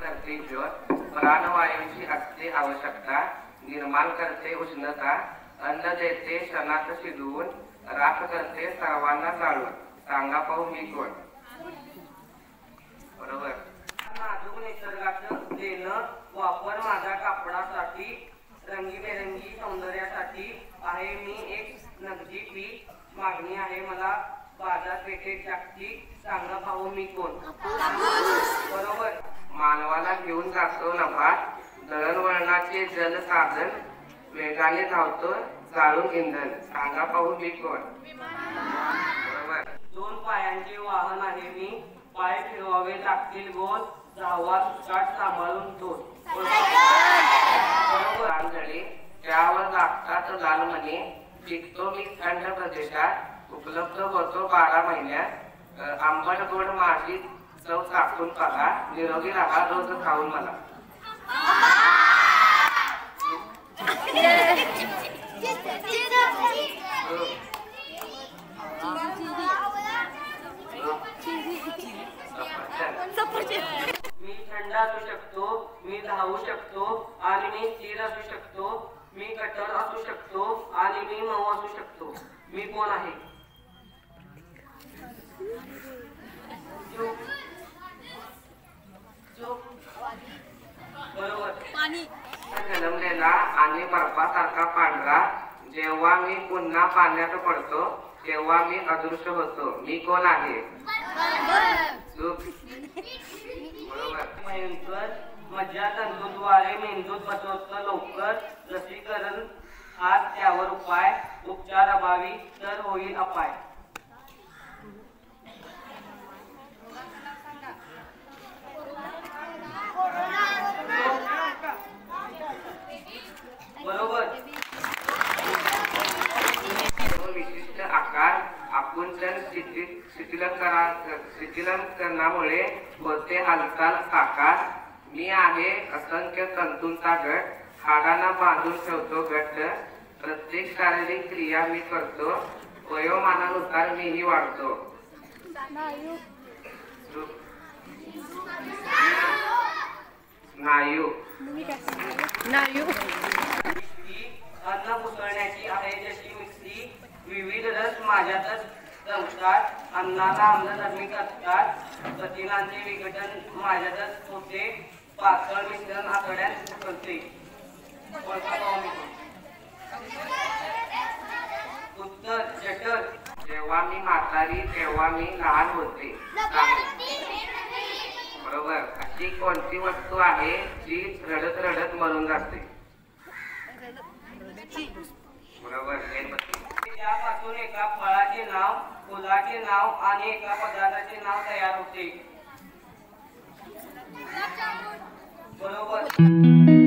करते ज्योत, प्राणवायूंची असते आवश्यकता, निर्माण करते उष्णता, अन्न देते क्षणात शिजवून, राख करते सर्वांना जाळून. सांगा पाहू मी कोण? बरोबर. नाजूक निसर्गाचं देणं, वापर माझा कापडासाठी, रंगीबेरंगी सौंदर्यासाठी आहे मी एक नगदी पीक. मागणी आहे मला बाजारपेठेत जागतिक. सांगा पाहू मी कोण? बरोबर. मानवाला घेऊन जातो नफा, दळणवळणाचे जल साधन, वेगाने धावतो जाळून इंधन. सांगा पाहू मी कोण? बरोबर. दोन पायांचे वाहन आहे मी, पाय फिरवावे लागतील गोल, धावा काट सांभाळून दोन. बरोबर. रांजळे त्यावर लागतात लाल मणी, टिकतो मी थंड प्रदेशात, उपलब्ध होतो 12 महिन्यात. आंबट गोड माझी चव चाखून बघा, निरोगी राहा रोज खाऊन मला. मी थंड असू शकतो, मी धावू शकतो आणि मी स्थिर असू शकतो, मी कठोर असू शकतो आणि मी मऊ असू शकतो. मी कोण आहे? बरोबर. जन्मलेला आणि बर्फासारखा पांढरा, जेव्हा मी पुन्हा पाण्यात पडतो तेव्हा मी अदृश्य होतो. मी कोण आहे? बरोबर. भयंकर मज्जा तंतूद्वारे मेंदूत बसवतं लवकर, लसीकरण हात त्यावर उपाय, उपचार अभावी तर होईल अपाय. बरोबर. विशिष्ट आकार, आकुंचन, शिथिलीकरणामुळे होते हालचाल साकार. मी आहे असंख्य तंतूंचा गट, हाडांना बांधून ठेवतो घट्ट. प्रत्येक शारीरिक क्रिया मी करतो, वयोमानानुसार मीही वाढतो. स्नायू. अन्न पुसळण्याची आहे जशी मिक्सी, विविध रस माझ्यातच रंगतात, अन्नाला आम्लधर्मी असतात, प्रथिनांचे विघटन माझ्यातच होते, पातळ मिश्रण आतड्यात करते. उत्तर जठर. जेव्हा मी म्हातारी तेव्हा मी लहान होते. बरोबर. अशी कोणती वस्तू आहे जी रडत रडत मरून जाते? बरोबर. त्यापासून एका फळाचे नाव, फुलाचे नाव आणि एका पदार्थाचे नाव तयार होते. बरोबर.